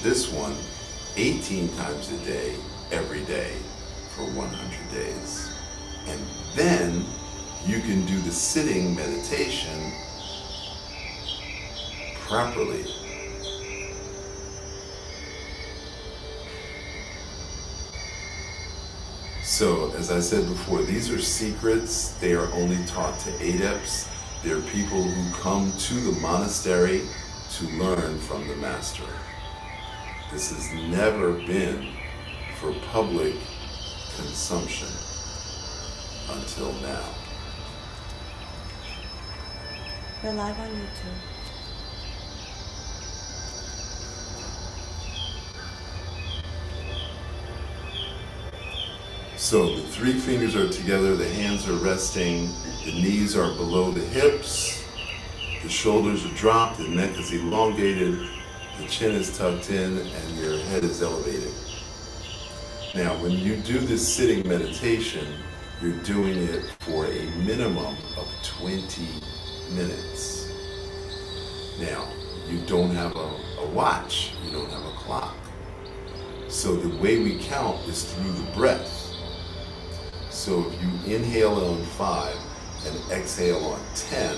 this one 18 times a day, every day for 100 days. And then you can do the sitting meditation properly. So, as I said before, these are secrets. They are only taught to adepts. They're people who come to the monastery to learn from the master. This has never been for public consumption until now. We're live on YouTube. So the three fingers are together, the hands are resting, the knees are below the hips, the shoulders are dropped, the neck is elongated, the chin is tucked in, and your head is elevated. Now, when you do this sitting meditation, you're doing it for a minimum of 20 minutes. Now, you don't have a watch, you don't have a clock. So the way we count is through the breath. So if you inhale on 5 and exhale on 10,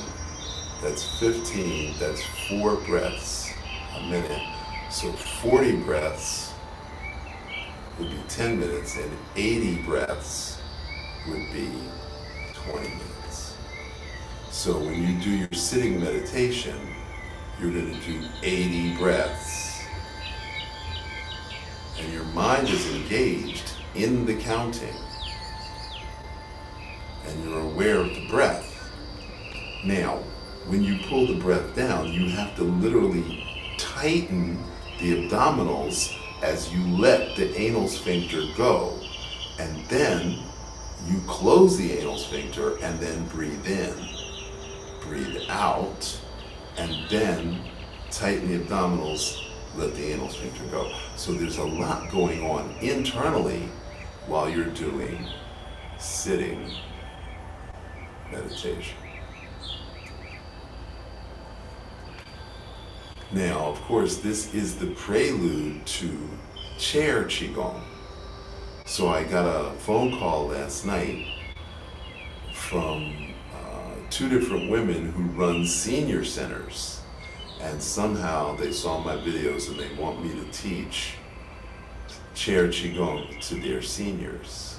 that's 15, that's 4 breaths a minute. So 40 breaths would be 10 minutes, and 80 breaths would be 20 minutes. So when you do your sitting meditation, you're going to do 80 breaths. And your mind is engaged in the counting. And you're aware of the breath. Now, when you pull the breath down, you have to literally tighten the abdominals as you let the anal sphincter go. And then you close the anal sphincter and then breathe in, breathe out, and then tighten the abdominals, let the anal sphincter go. So there's a lot going on internally while you're doing sitting meditation. Now, of course, this is the prelude to chair Qigong. So I got a phone call last night from 2 different women who run senior centers. And somehow they saw my videos and they want me to teach chair Qigong to their seniors.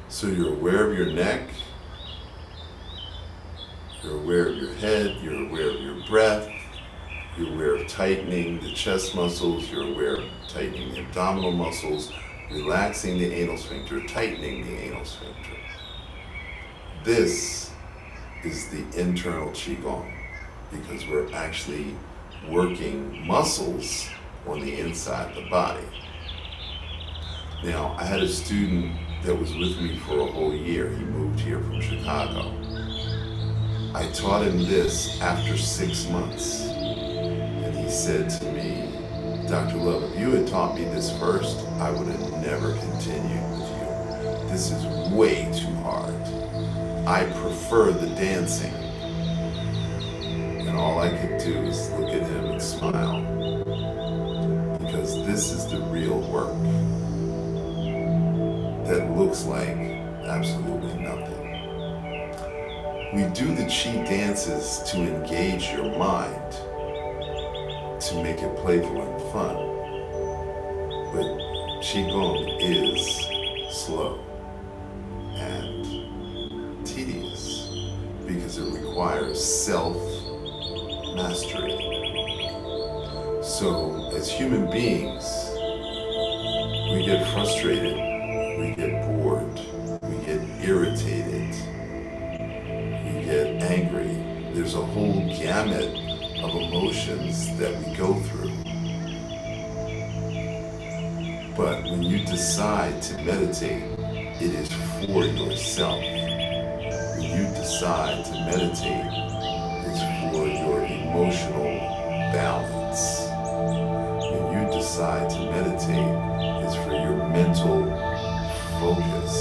So you're aware of your neck, you're aware of your head, you're aware of your breath, you're aware of tightening the chest muscles, you're aware of tightening the abdominal muscles, relaxing the anal sphincter, tightening the anal sphincter. This is the internal Qigong, because we're actually working muscles on the inside of the body. Now, I had a student that was with me for a whole year. He moved here from Chicago. I taught him this after 6 months. And he said to me, Dr. Love, if you had taught me this first, I would have never continued with you. This is way too hard. I prefer the dancing. And all I could do is look at him and smile. Because this is the real work that looks like absolutely nothing. We do the Qi dances to engage your mind, to make it playful and fun. But Qigong is slow and tedious because it requires self-mastery. So as human beings, we get frustrated, we get bored, we get irritated, we get angry. There's a whole gamut of emotions that we go through. But when you decide to meditate, it is for yourself. When you decide to meditate, it's for your emotional balance. When you decide to meditate, it's for your mental focus.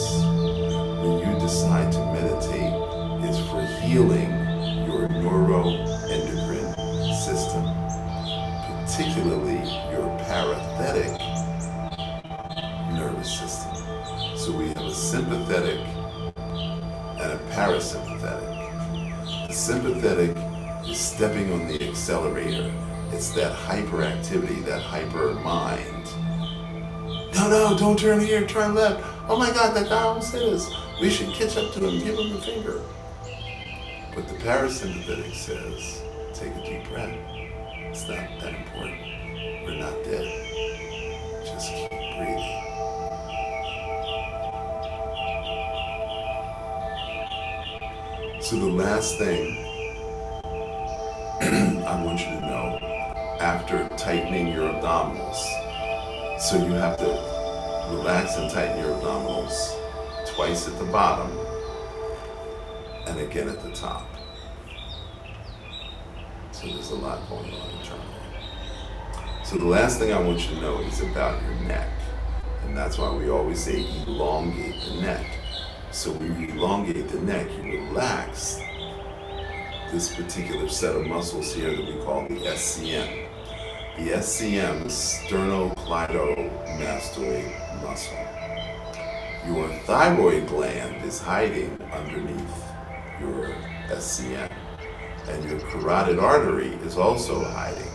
When you decide to meditate, healing your neuroendocrine system, particularly your parasympathetic nervous system. So we have a sympathetic and a parasympathetic. The sympathetic is stepping on the accelerator. It's that hyperactivity, that hyper mind. No, don't turn here, turn left. Oh my God, that guy almost hit us. We should catch up to him, give him the finger. But the parasympathetic says, take a deep breath. It's not that important. We're not dead. Just keep breathing. So the last thing I want you to know, after tightening your abdominals, so you have to relax and tighten your abdominals twice at the bottom and again at the top. So there's a lot going on internally. So the last thing I want you to know is about your neck. And that's why we always say elongate the neck. So when you elongate the neck, you relax this particular set of muscles here that we call the SCM. The SCM is sternocleidomastoid muscle. Your thyroid gland is hiding underneath your SCM. And your carotid artery is also hiding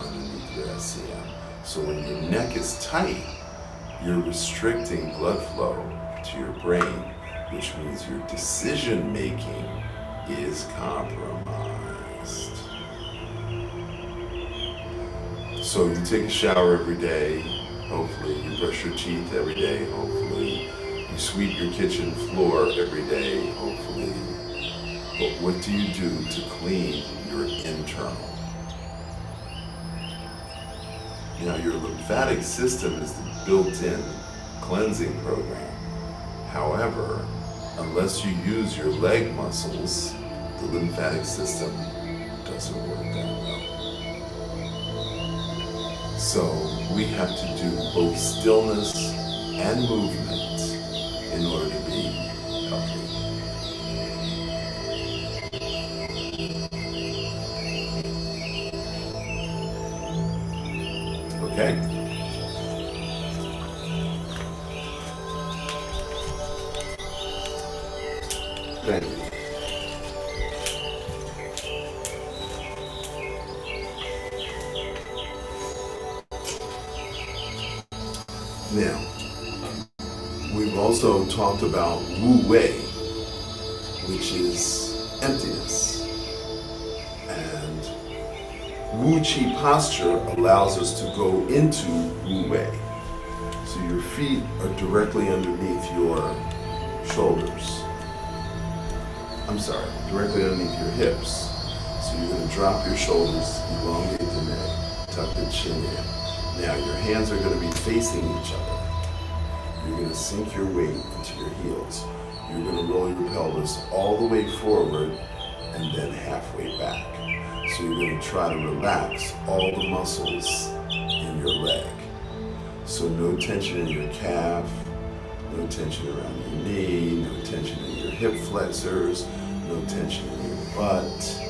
underneath your SCM. So when your neck is tight, you're restricting blood flow to your brain, which means your decision making is compromised. So you take a shower every day, hopefully. You brush your teeth every day, hopefully. You sweep your kitchen floor every day, hopefully. But what do you do to clean your internal? Now, your lymphatic system is the built-in cleansing program. However, unless you use your leg muscles, the lymphatic system doesn't work that well. So we have to do both stillness and movement in order to be healthy. Okay. Thank you. Now, we've also talked about Wu Wei, which is emptiness. And Moochie Posture allows us to go into Wu Wei. So your feet are directly underneath your shoulders. Directly underneath your hips. So you're going to drop your shoulders, elongate the neck, tuck the chin in. Now your hands are going to be facing each other. You're going to sink your weight into your heels. You're going to roll your pelvis all the way forward and then halfway back. So you're going to try to relax all the muscles in your leg. So no tension in your calf, no tension around your knee, no tension in your hip flexors, no tension in your butt.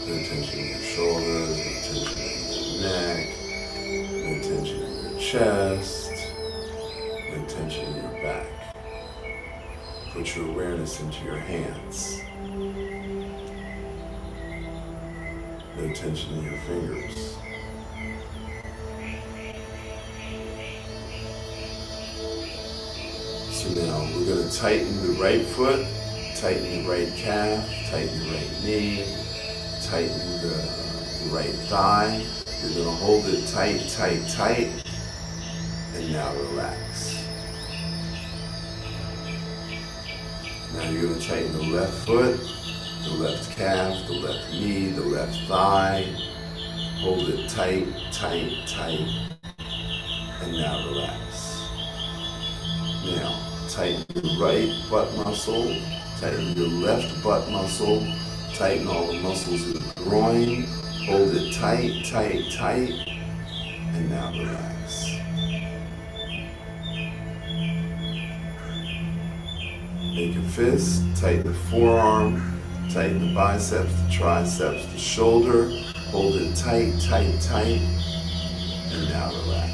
No tension in your shoulders, no tension in your neck, no tension in your chest, no tension in your back. Put your awareness into your hands. No tension in your fingers. So now we're going to tighten the right foot, tighten the right calf, tighten the right knee, tighten the right thigh. You're going to hold it tight, tight, tight, and now relax. Now you're going to tighten the left foot, the left calf, the left knee, the left thigh. Hold it tight, tight, tight, and now relax. Now, tighten your right butt muscle, tighten your left butt muscle, tighten all the muscles in the groin, hold it tight, tight, tight, And now relax. Make a fist, tighten the forearm, tighten the biceps, the triceps, the shoulder. Hold it tight, tight, tight. And now relax.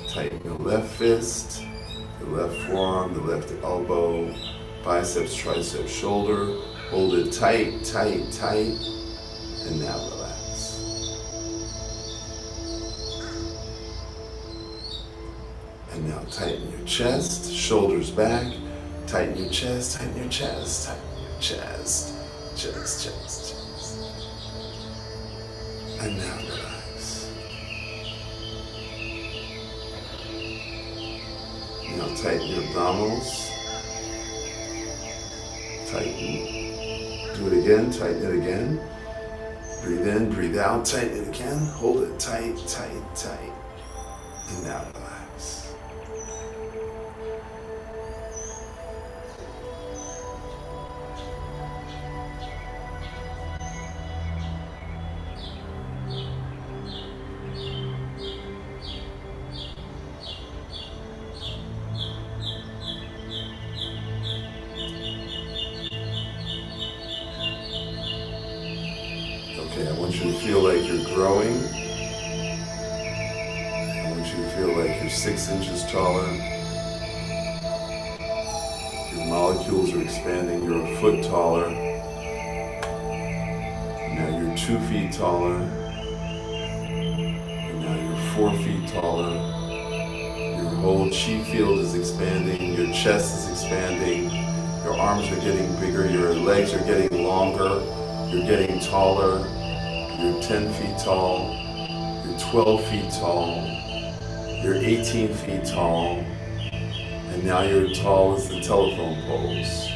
Tighten the left fist, the left forearm, the left elbow, biceps, triceps, shoulder. Hold it tight, tight, tight. And now relax. And now tighten your chest, shoulders back. Tighten your chest, tighten your chest, tighten your chest. Chest, chest, chest. And now relax. Now tighten your abdominals. Tighten. Do it again, tighten it again. Breathe in, breathe out, tighten it again. Hold it tight, tight, tight. And now relax. Okay, I want you to feel like you're growing. I want you to feel like you're 6 inches taller. Your molecules are expanding. You're a foot taller. Now you're 2 feet taller. And now you're 4 feet taller. Your whole chi field is expanding. Your chest is expanding. Your arms are getting bigger. Your legs are getting longer. You're getting taller. You're 10 feet tall. You're 12 feet tall. You're 18 feet tall. And now you're as tall as the telephone poles.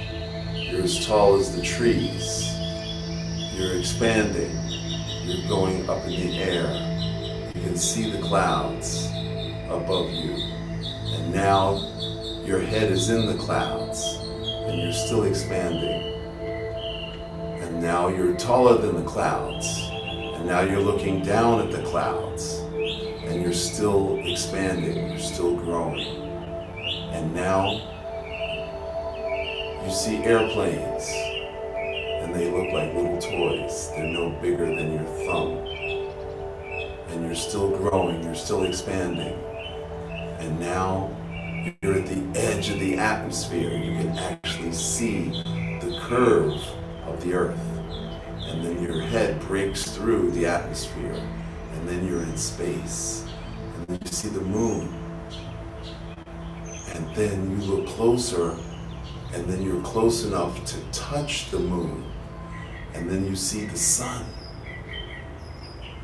You're as tall as the trees. You're expanding. You're going up in the air. You can see the clouds above you. And now your head is in the clouds. And you're still expanding. And now you're taller than the clouds. And now you're looking down at the clouds. And you're still expanding. You're still growing. And now you see airplanes. And they look like little toys. They're no bigger than your thumb. And you're still growing. You're still expanding. And now you're at the edge of the atmosphere. You can actually see the curve of the earth. And then your head breaks through the atmosphere. And then you're in space. And then you see the moon. And then you look closer. And then you're close enough to touch the moon. And then you see the sun.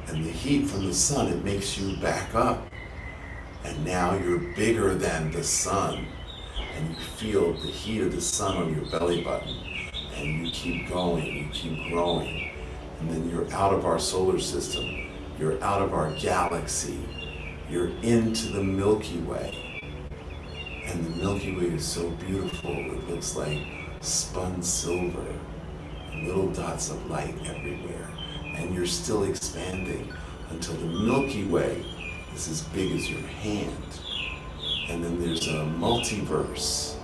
And the heat from the sun, it makes you back up. And now you're bigger than the sun. And you feel the heat of the sun on your belly button. And you keep going, you keep growing. And then you're out of our solar system. You're out of our galaxy. You're into the Milky Way. And the Milky Way is so beautiful. It looks like spun silver. And little dots of light everywhere. And you're still expanding until the Milky Way is as big as your hand. And then there's a multiverse.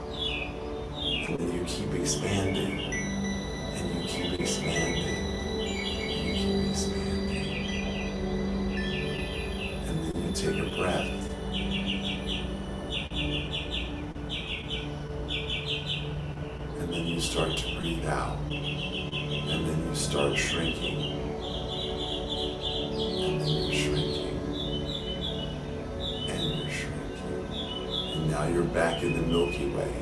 And then you keep expanding. And you keep expanding. And you keep expanding. And then you take a breath. And then you start to breathe out. And then you start shrinking. And then you're shrinking. And you're shrinking. And now you're back in the Milky Way.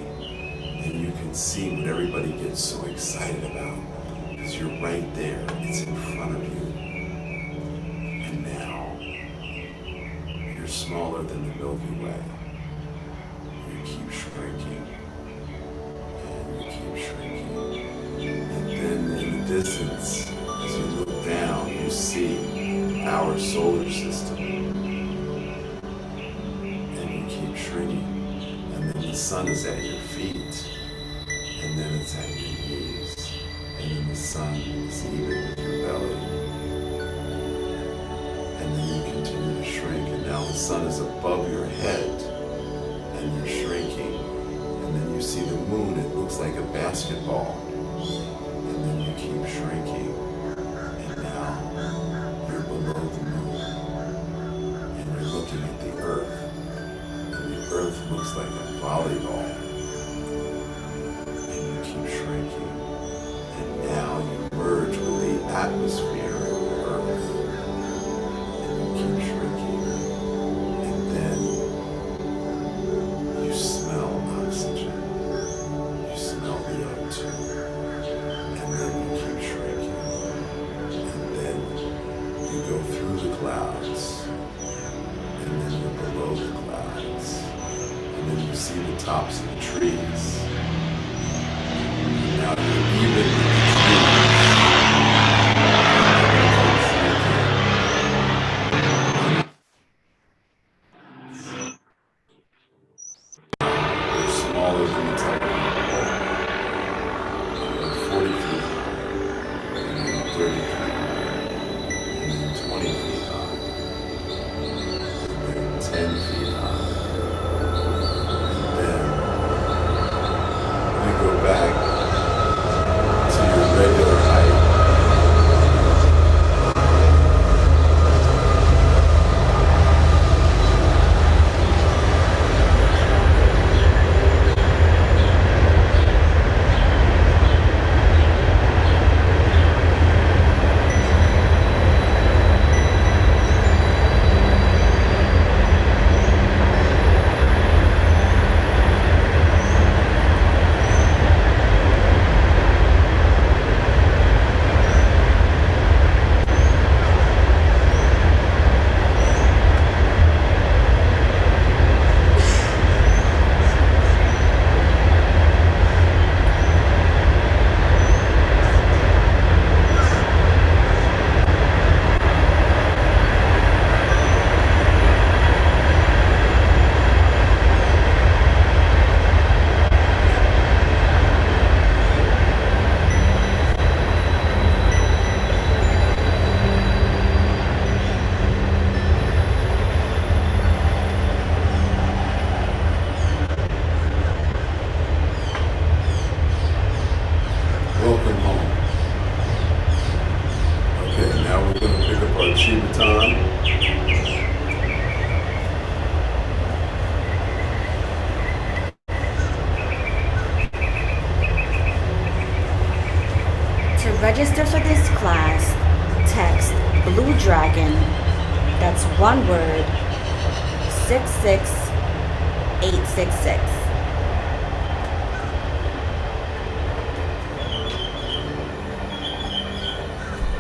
And you can see what everybody gets so excited about. Because you're right there. It's in front of you. And now, you're smaller than the Milky Way. You keep shrinking. And you keep shrinking. And then in the distance, as you look down, you see our solar system. And you keep shrinking. And then the sun is at your feet. And then it's at your knees. And then the sun is even with your belly. and then you continue to shrink, and now the sun is above your head, and you're shrinking, and then you see the moon, it looks like a basketball, and then you keep shrinking, and now you're below the moon, and you're looking at the earth, and the earth looks like a volleyball, and you keep shrinking, and now you merge with the atmosphere of the earth, and you keep shrinking, and then you smell oxygen, you smell the O2, and then you keep shrinking, and then you go through the clouds, and then you're below the clouds, and then you see the tops of the trees, and now you're even with the trees. They're smaller than the telephone pole. They're 40 feet high, and then 30 feet high, and then 20 feet high, and then 10 feet high. And then we go back to your regular height. Welcome home. Okay, now we're going to pick up our chi baton. To register for this class, text Blue Dragon, that's one word, 66866.